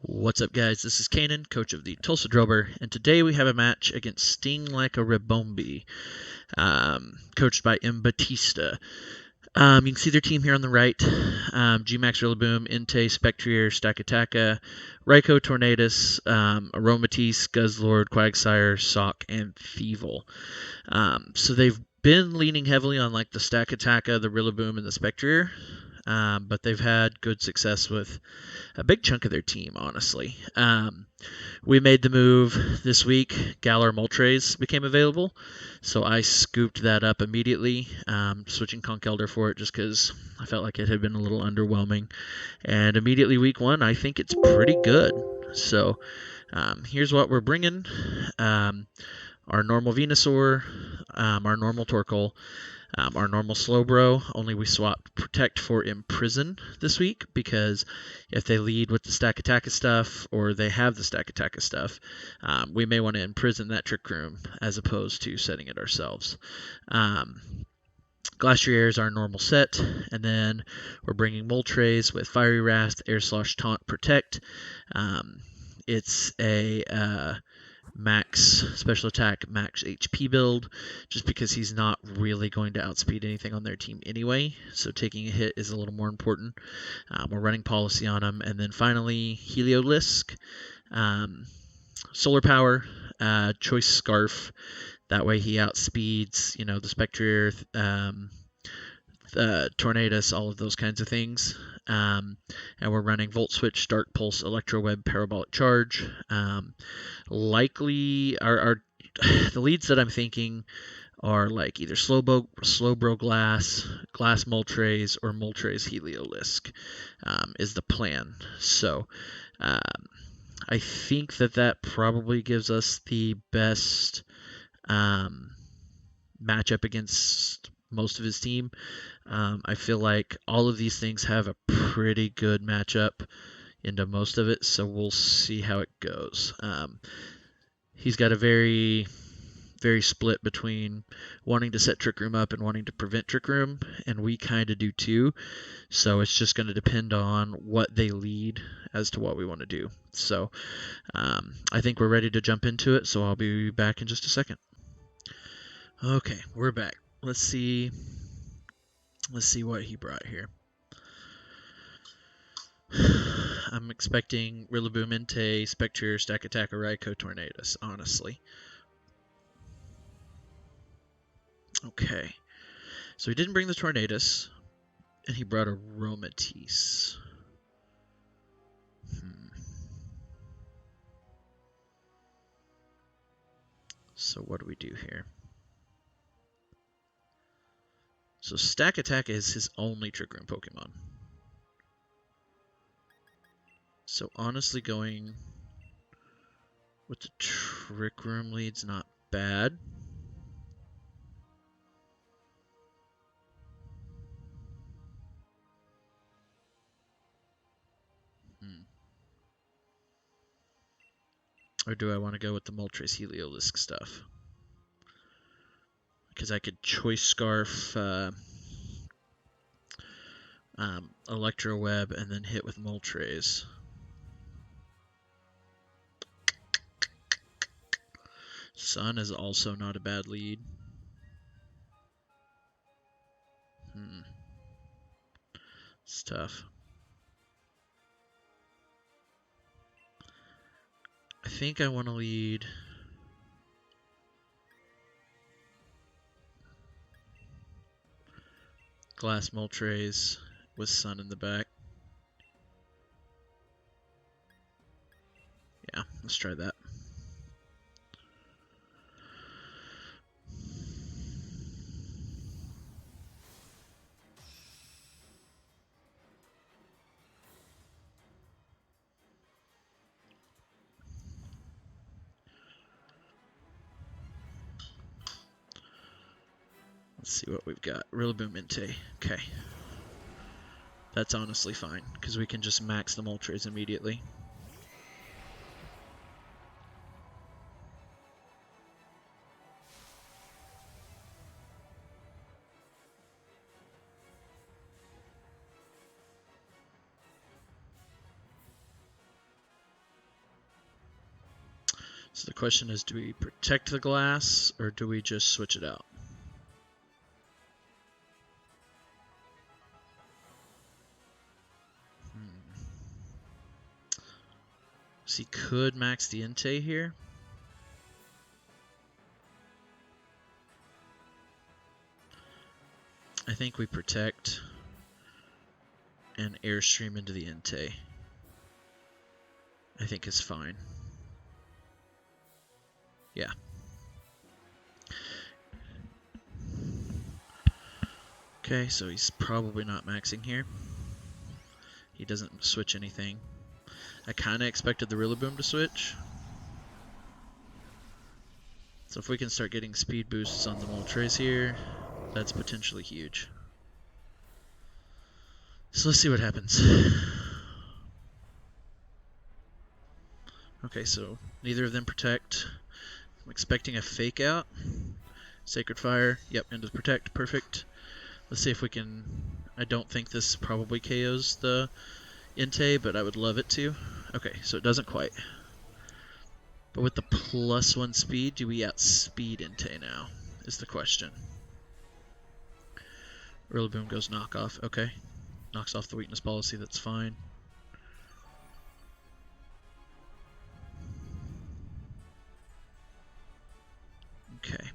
What's up, guys? This is Kanan, coach of the Tulsa Drilbur, and today we have a match against Sting Like a Ribombee, coached by M. Batista. You can see their team here on the right. G-Max, Rillaboom, Entei, Spectrier, Stakataka, Raikou, Tornadus, Aromatisse, Guzzlord, Quagsire, Sock, and Thievul. So they've been leaning heavily on like the Stakataka, the Rillaboom, and the Spectrier. But they've had good success with a big chunk of their team, honestly. We made the move this week. Galar Moltres became available, so I scooped that up immediately, switching Conkeldurr for it just because I felt like it had been a little underwhelming. And immediately week one, I think it's pretty good. So here's what we're bringing. Our normal Venusaur, our normal Torkoal, our normal Slowbro, only we swapped Protect for Imprison this week because if they lead with the Stakataka stuff or they have the Stakataka stuff, we may want to imprison that Trick Room as opposed to setting it ourselves. Glastrier is our normal set, and then we're bringing Moltres with Fiery Wrath, Air Slosh, Taunt, Protect. It's a max special attack, max HP build, just because he's not really going to outspeed anything on their team anyway, so taking a hit is a little more important. We're running Policy on him, and then finally Heliolisk, Solar Power, Choice Scarf. That way he outspeeds, the Spectrier, Tornadus, all of those kinds of things. And we're running Volt Switch, Dark Pulse, Electro Web, Parabolic Charge. Likely, the leads that I'm thinking are like either Slowbro Glass, Glass Moltres, or Moltres Heliolisk is the plan. So I think that probably gives us the best matchup against most of his team. I feel like all of these things have a pretty good matchup into most of it, so we'll see how it goes. He's got a very, very split between wanting to set Trick Room up and wanting to prevent Trick Room, and we kind of do too. So it's just going to depend on what they lead as to what we want to do. So I think we're ready to jump into it, so I'll be back in just a second. Okay, we're back. Let's see what he brought here. I'm expecting Rillaboom, Entei, Spectrier, Stakataka, Raikou, Tornadus, honestly. Okay. So he didn't bring the Tornadus, and he brought a Aromatisse. So what do we do here? So Stakataka is his only Trick Room Pokemon. So honestly, going with the Trick Room lead's not bad. Or do I want to go with the Moltres Heliolisk stuff? Because I could Choice Scarf, Electro Web, and then hit with Moltres. Sun is also not a bad lead. It's tough. I think I want to lead Glass Moltres with Sun in the back. Yeah, let's try that. Let's see what we've got. Rillaboom, Entei. Okay. That's honestly fine, because we can just max the Moltres immediately. So the question is, do we protect the glass or do we just switch it out? So he could max the Inte here. I think we protect and airstream into the Inte. I think is fine. Yeah. Okay, so he's probably not maxing here. He doesn't switch anything. I kind of expected the Ribombee to switch. So if we can start getting speed boosts on the Moltres here, that's potentially huge. So let's see what happens. Okay, so neither of them protect. I'm expecting a fake out. Sacred Fire. Yep, into the protect. Perfect. Let's see if we can... I don't think this probably KOs the Inte, but I would love it to. Okay, so it doesn't quite. But with the +1 speed, do we outspeed Inte now? Is the question. Ribombee goes knockoff. Okay. Knocks off the weakness policy. That's fine. Okay.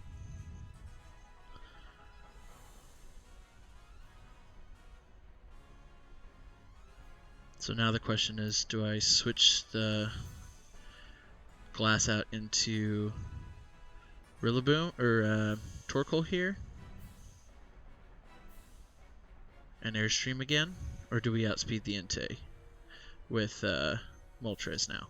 So now the question is, do I switch the glass out into Ribombee or Torkoal here and airstream again, or do we outspeed the Inte with Moltres now?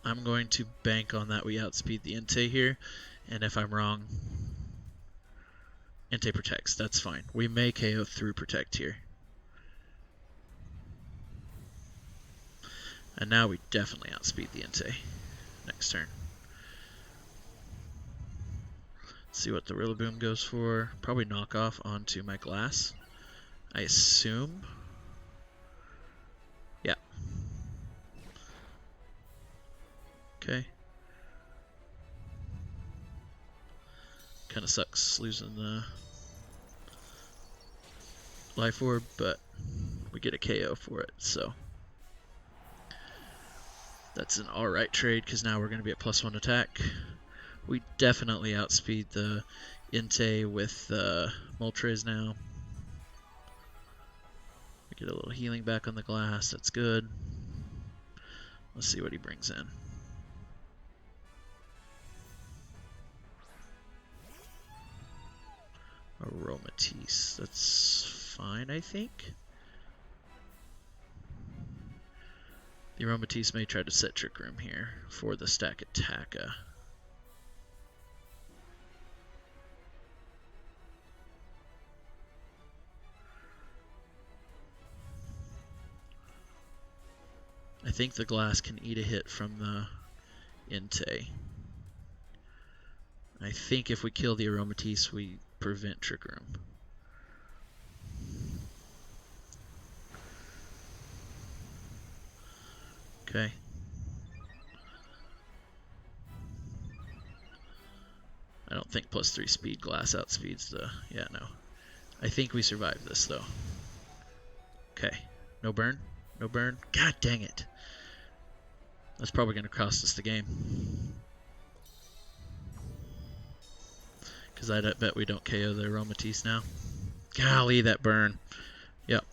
I'm going to bank on that we outspeed the Inte here, and if I'm wrong, Inte protects. That's fine. We may KO through protect here. And now we definitely outspeed the Inte next turn. Let's see what the Ribombee goes for. Probably knock off onto my glass, I assume. Yeah. Okay. Kind of sucks losing the life orb, but we get a KO for it, so that's an alright trade because now we're going to be at +1 attack. We definitely outspeed the Inte with Moltres now. We get a little healing back on the glass, that's good. Let's see what he brings in. Aromatisse, that's fine, I think. The Aromatisse may try to set Trick Room here for the stack Attacka. I think the glass can eat a hit from the Inte. I think if we kill the Aromatisse, we prevent Trick Room. Okay. I don't think +3 speed glass outspeeds the... Yeah, no. I think we survive this, though. Okay. No burn? No burn? God dang it. That's probably going to cost us the game. Because I bet we don't KO the Aromatisse now. Golly, that burn. Yep.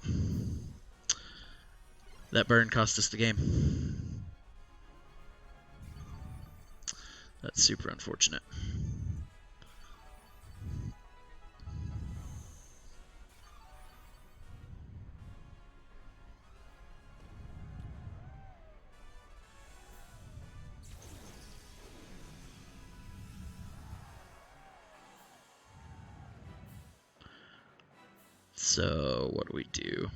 That burn cost us the game. That's super unfortunate. So, what do we do?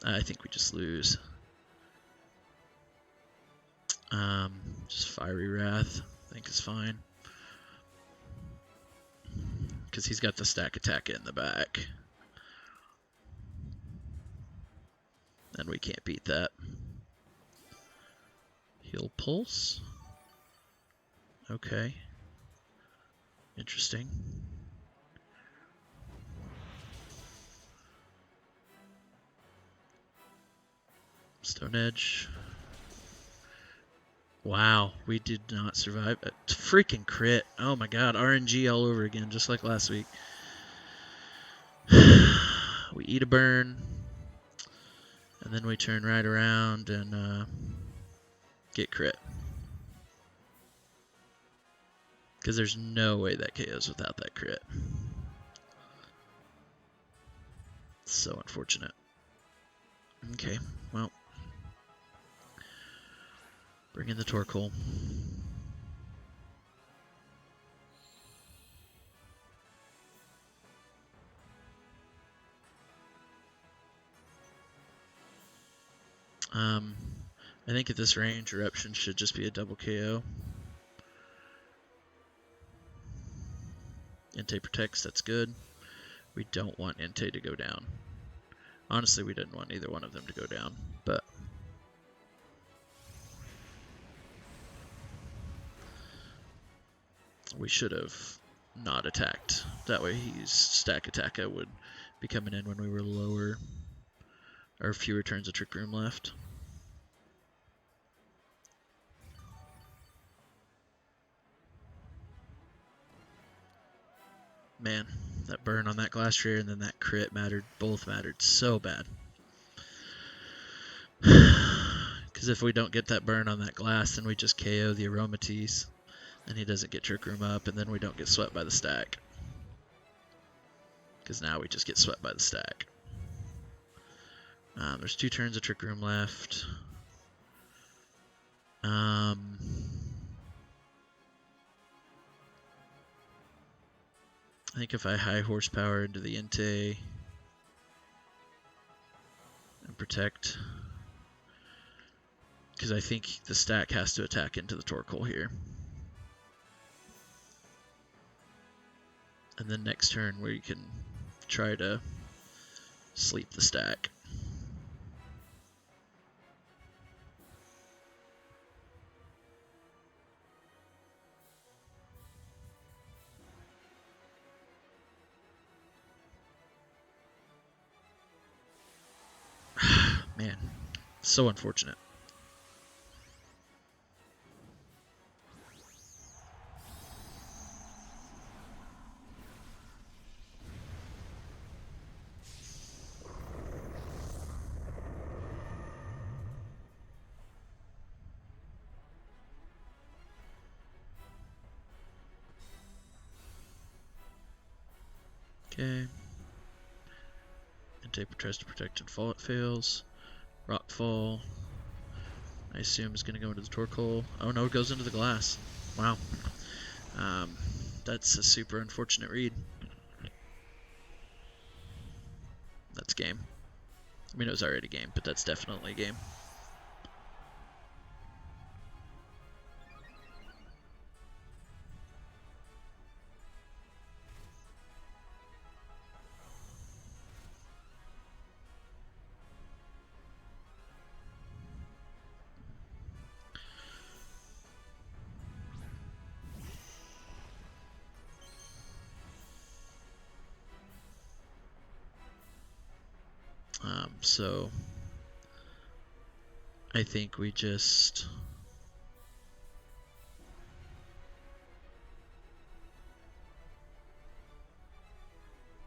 I think we just lose. Just Fiery Wrath. think is fine. Because he's got the stack attack in the back. And we can't beat that. Heal pulse. Okay. Interesting. Stone Edge. Wow, we did not survive. A freaking crit. Oh my god, RNG all over again, just like last week. We eat a burn. And then we turn right around and get crit. Because there's no way that KOs without that crit. So unfortunate. Okay, well. Bring in the Torkoal. I think at this range, Eruption should just be a double KO. Entei protects, that's good. We don't want Entei to go down. Honestly, we didn't want either one of them to go down, but we should have not attacked. That way his stack attack would be coming in when we were lower, or fewer turns of Trick Room left. Man, that burn on that Glastrier and then that crit mattered. Both mattered so bad. Because if we don't get that burn on that glass, then we just KO the Aromatisse. And he doesn't get Trick Room up, and then we don't get swept by the stack. Because now we just get swept by the stack. There's 2 turns of Trick Room left. I think if I high horsepower into the Entei and protect, because I think the stack has to attack into the Torkoal here. And then next turn we can try to sleep the stack. Man, so unfortunate. Okay. Entei tries to protect and fall, it fails. Rockfall, I assume, is going to go into the Torkoal. Oh no, it goes into the glass. Wow. That's a super unfortunate read. That's game. I mean, it was already game, but that's definitely game. So I think we just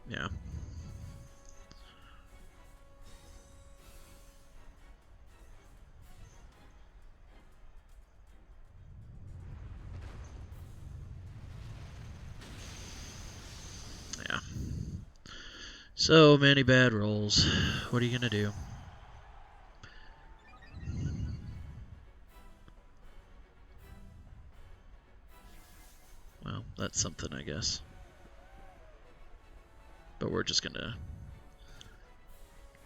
yeah. Yeah. So many bad rolls. What are you gonna do? Well, that's something, I guess. But we're just gonna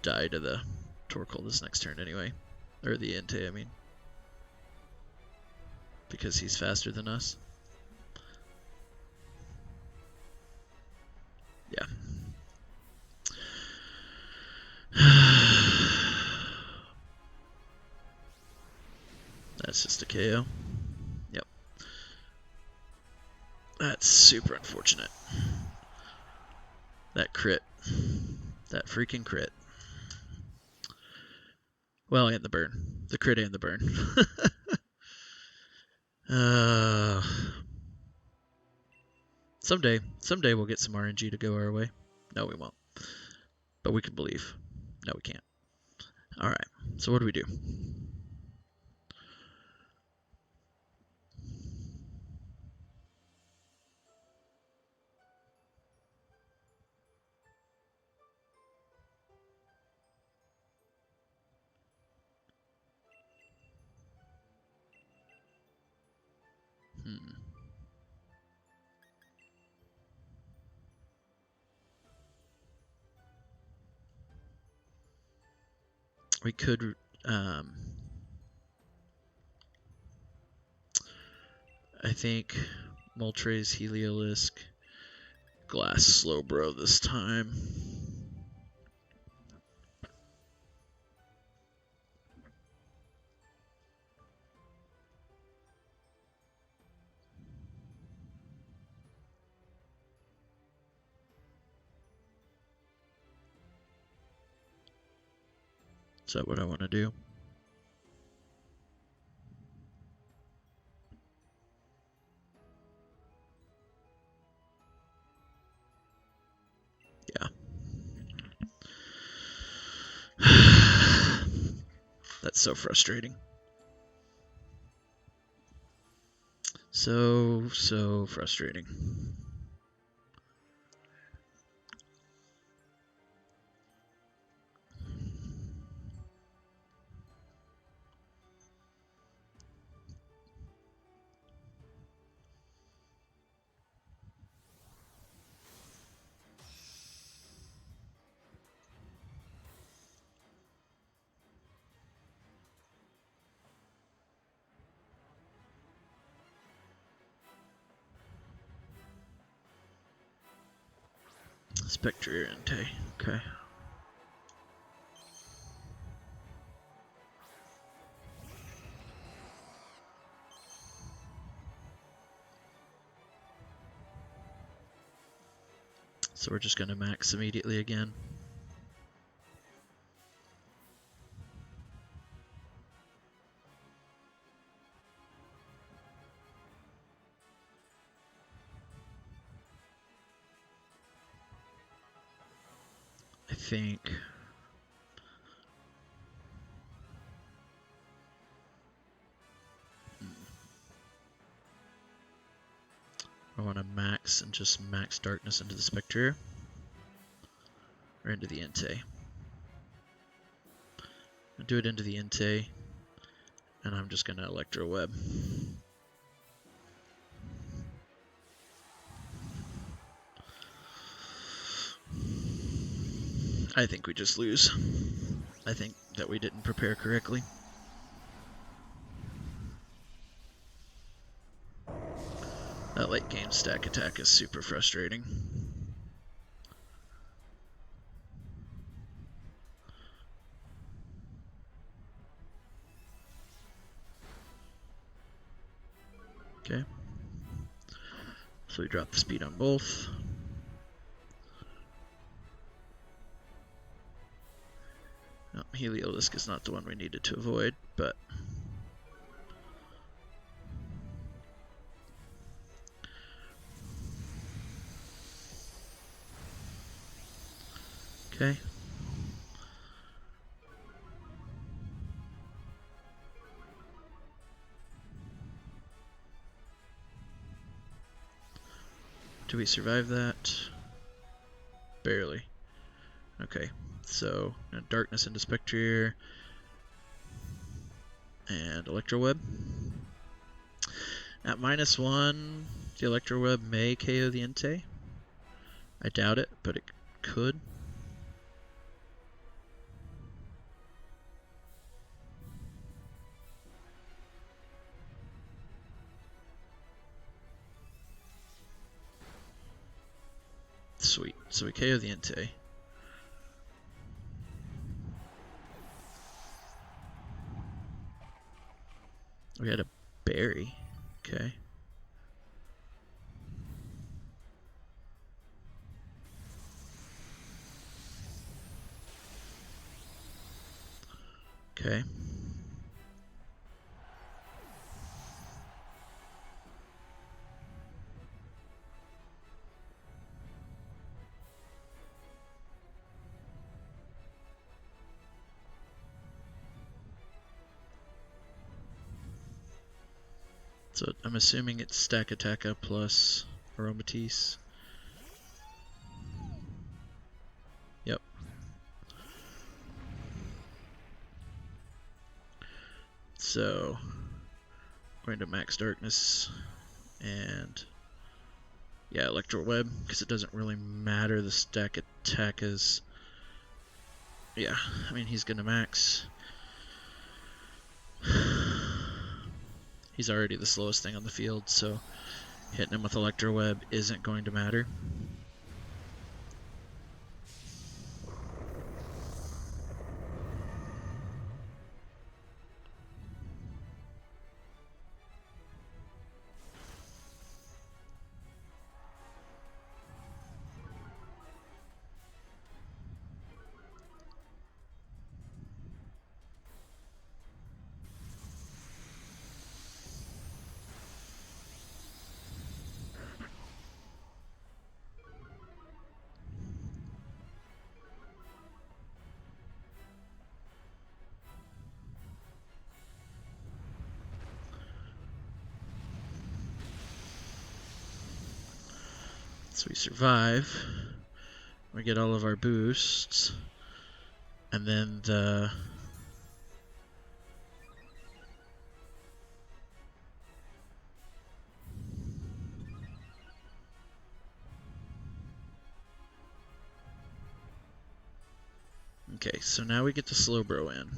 die to the Torkoal this next turn anyway. Or the Entei, I mean. Because he's faster than us. That's just a KO. Yep. That's super unfortunate. That crit. That freaking crit. Well, and the burn. The crit and the burn. Someday we'll get some RNG to go our way. No, we won't. But we can believe. No, we can't. Alright, so what do we do? We could, I think, Moltres, Heliolisk, Glass Slowbro this time. Is that what I want to do? Yeah. That's so frustrating. So frustrating. Spectre Entei. Okay. So we're just going to max immediately again. I think I want to max and just max darkness into the Spectre or into the Entei. I'll do it into the Entei, and I'm just going to Electro Web. I think we just lose. I think that we didn't prepare correctly. That late game stack attack is super frustrating. Okay. So we drop the speed on both. Oh, Heliolisk is not the one we needed to avoid, but okay. Do we survive that? Barely. Okay, so darkness into Spectre and Electro Web. At -1, the Electro Web may KO the Entei. I doubt it, but it could. Sweet. So we KO the Entei. We had a berry. Okay. Okay. So I'm assuming it's Stack Attacka plus Aromatisse. Yep. So going to Max Darkness and yeah, Electro Web, because it doesn't really matter. The Stack Attack is, yeah, I mean he's gonna max. He's already the slowest thing on the field, so hitting him with Electro Web isn't going to matter. So we survive. We get all of our boosts. And then the... Okay, so now we get the Slowbro in.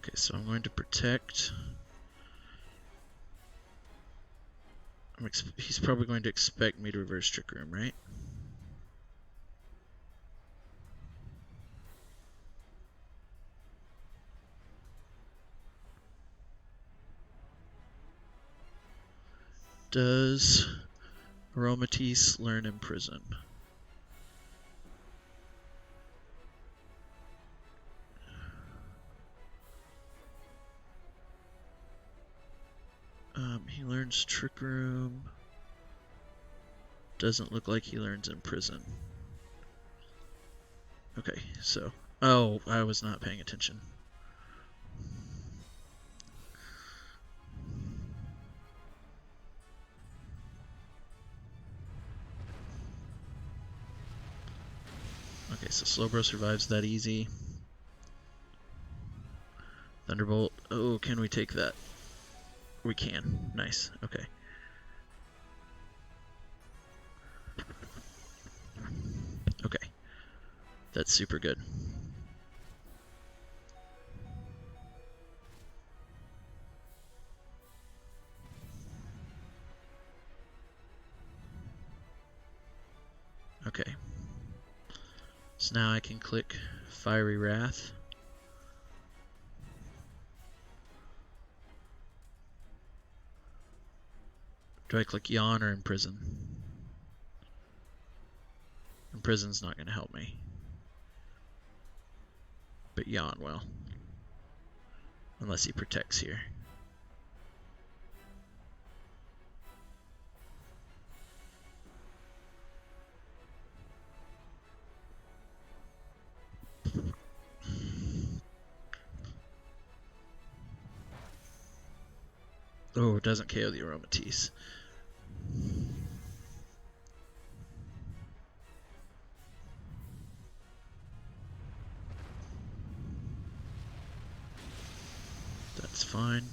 Okay, so I'm going to protect. He's probably going to expect me to reverse Trick Room, right? Does Aromatisse learn Imprison? He learns Trick Room. Doesn't look like he learns Imprison. Okay, so... Oh, I was not paying attention. Okay, so Slowbro survives that easy. Thunderbolt. Oh, can we take that? We can. Nice. Okay. Okay. That's super good. Okay. So now I can click Fiery Wrath. Do I click Yawn or Imprison? Imprison's not going to help me. But Yawn will. Unless he protects here. Oh, it doesn't KO the Aromatisse. fine.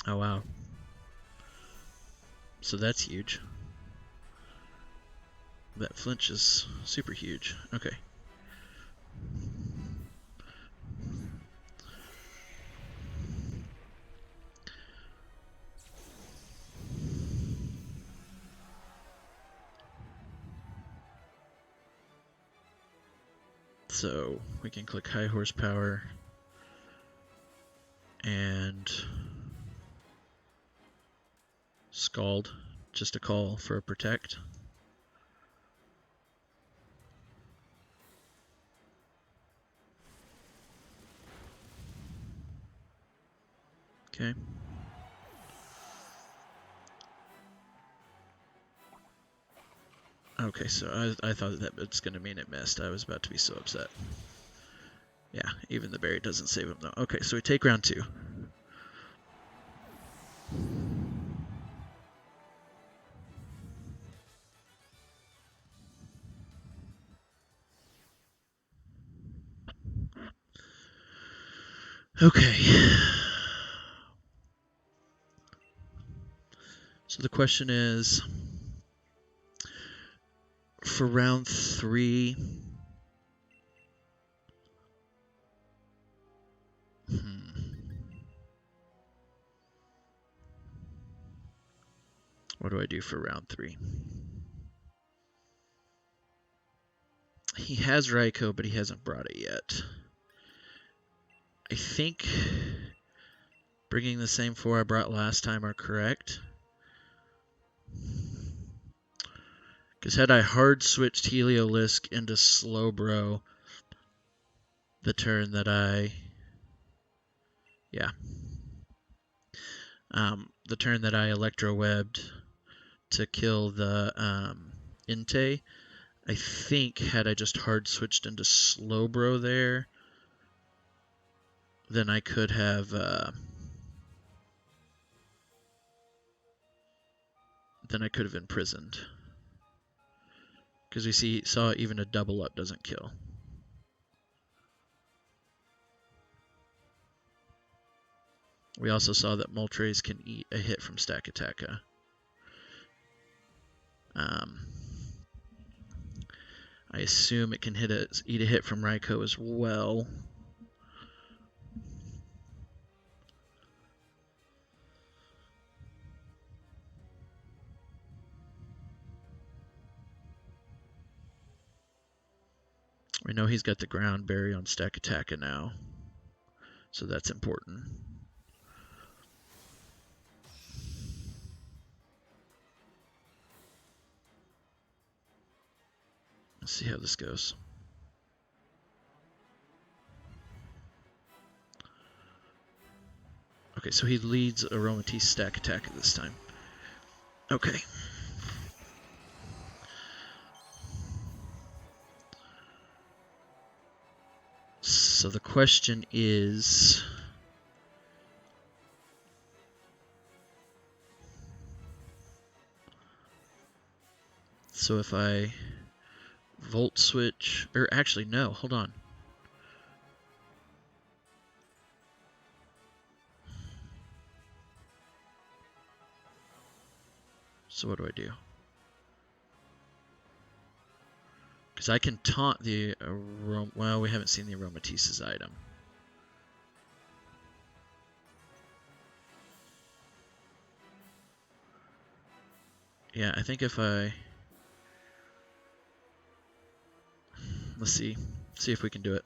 Oh, wow. So that's huge. That flinch is super huge. Okay. So we can click high horsepower and Scald, just a call for a protect. Okay. Okay, so I thought that was going to mean it missed. I was about to be so upset. Yeah, even the berry doesn't save him though. Okay, so we take round 2. Okay. So the question is, for round 3, what do I do for round 3? He has Raikou, but he hasn't brought it yet. I think bringing the same 4 I brought last time are correct. Because had I hard switched Heliolisk into Slowbro the turn that the turn that I Electro-webbed to kill the Entei, I think had I just hard switched into Slowbro there, then I could have imprisoned. Because we saw even a double up doesn't kill. We also saw that Moltres can eat a hit from Stakataka. I assume it can eat a hit from Raikou as well. We know he's got the ground berry on Stakataka now, so that's important. Let's see how this goes. Okay, so he leads Aromatisse Stakataka this time. Okay. So the question is, so if I Volt Switch, or actually no, hold on. So what do I do? Because I can taunt the well, we haven't seen the Aromatisse's item. Yeah, I think if I... Let's see if we can do it.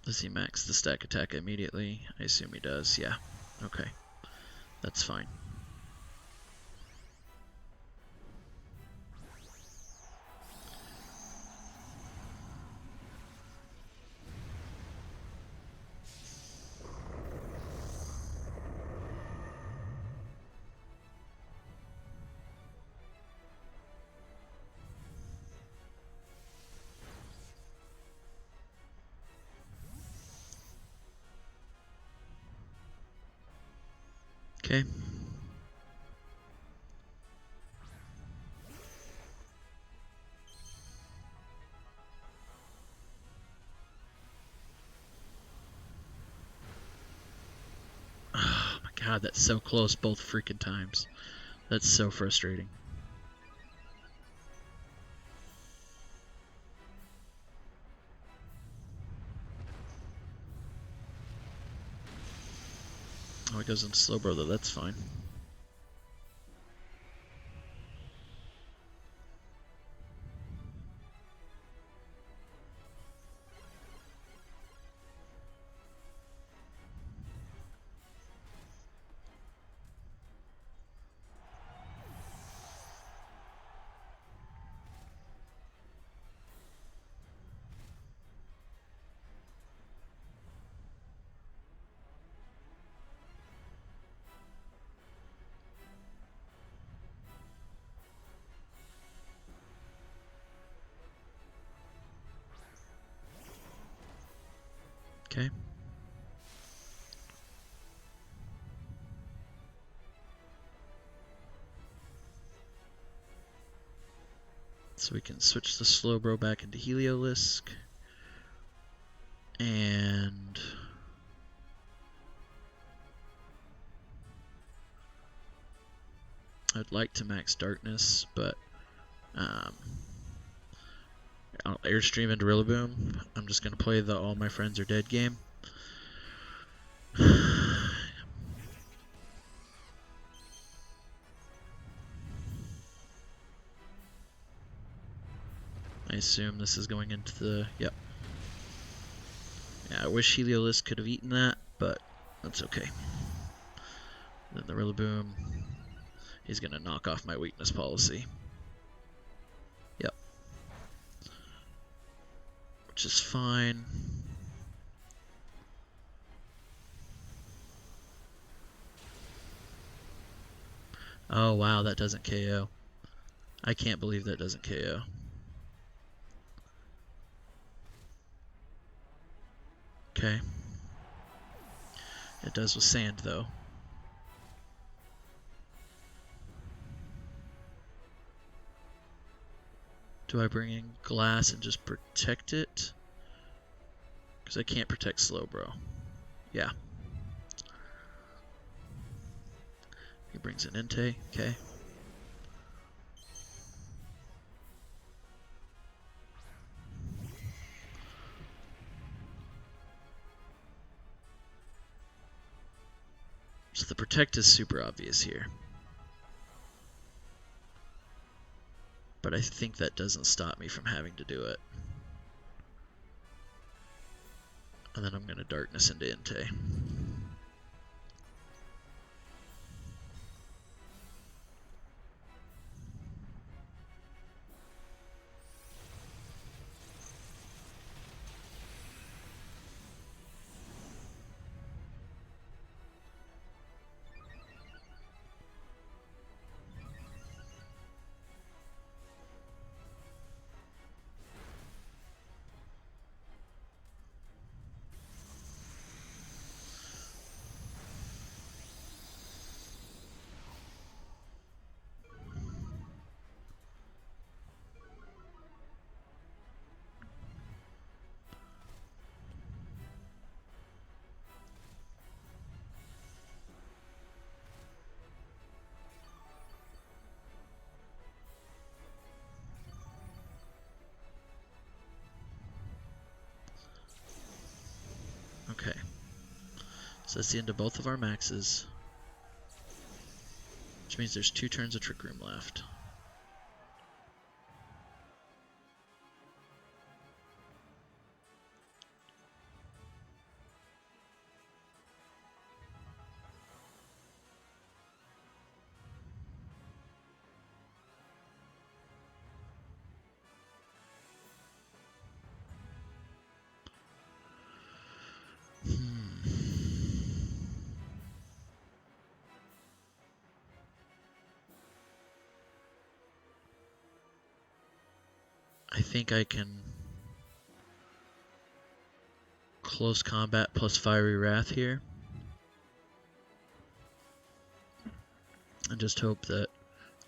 Does he max the stack attack immediately? I assume he does, yeah. Okay, that's fine. Okay. Oh my god, that's so close both freaking times. That's so frustrating. Oh, it goes into slow bro though, that's fine. Okay. So we can switch the slow bro back into Heliolisk. And I'd like to max darkness, but I'll airstream into Ribombee. I'm just gonna play the all my friends are dead game. I assume this is going into the, yep. Yeah, I wish Heliolisk could have eaten that, but that's okay. Then the Ribombee, he's gonna knock off my weakness policy. Yep. Which is fine. Oh wow, that doesn't KO. I can't believe that doesn't KO. Okay. It does with sand though. Do I bring in glass and just protect it? Because I can't protect slow bro. Yeah. He brings in Entei. Okay. So the protect is super obvious here. But I think that doesn't stop me from having to do it. And then I'm going to darkness into Entei. Okay. So that's the end of both of our maxes. Which means there's 2 turns of Trick Room left. I think I can close combat plus Fiery Wrath here. just hope that...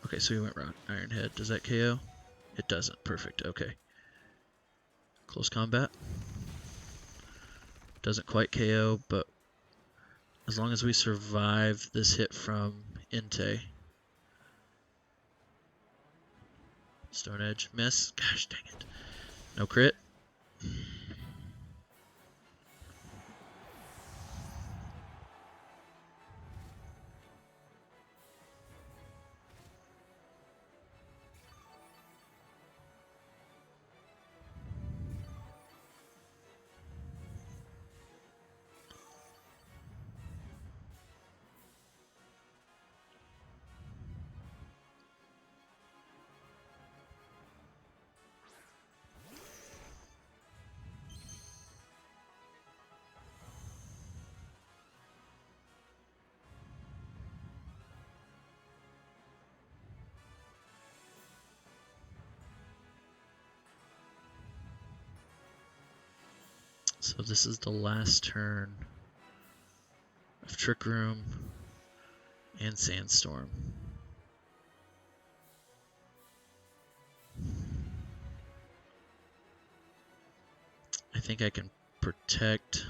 Okay, so we went Rock Iron Head. Does that KO? It doesn't. Perfect. Okay. Close combat. Doesn't quite KO, but as long as we survive this hit from Inte. Stone Edge. Miss. Gosh dang it. No crit. So this is the last turn of Trick Room and Sandstorm. I think I can protect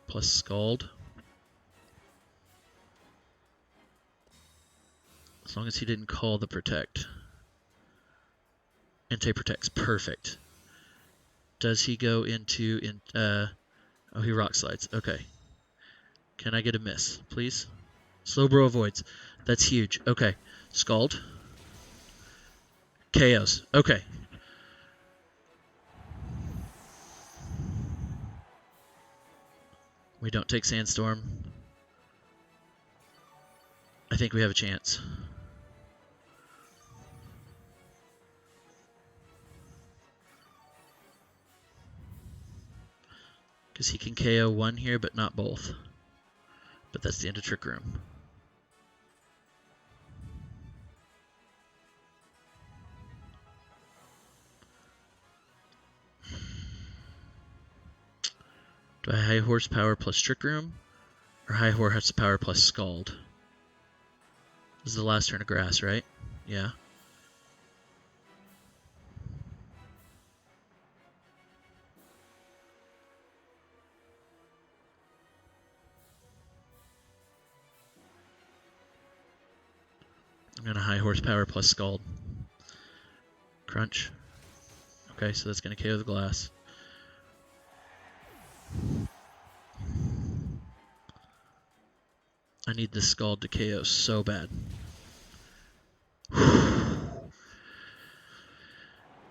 plus Scald. As long as he didn't call the protect. Inte protects. Perfect. Does he go into... oh, he rock slides. Okay. Can I get a miss, please? Slowbro avoids. That's huge. Okay. Scald. KOs. Okay. We don't take Sandstorm. I think we have a chance. Because he can KO one here, but not both. But that's the end of Trick Room. Do I high horsepower plus Trick Room? Or high horsepower plus Scald? This is the last turn of grass, right? Yeah. I'm going to high horsepower plus Scald. Crunch. Okay, so that's going to KO the glass. I need this Scald to KO so bad.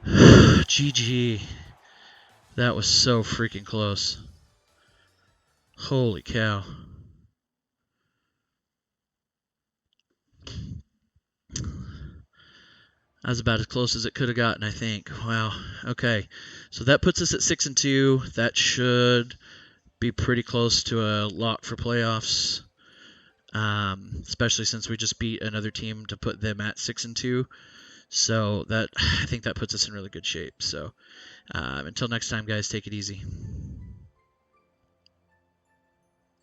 GG. That was so freaking close. Holy cow. That was about as close as it could have gotten, I think. Wow. Okay. So that puts us at 6-2. That should be pretty close to a lock for playoffs. Especially since we just beat another team to put them at 6-2. So that I think that puts us in really good shape. So until next time, guys, take it easy.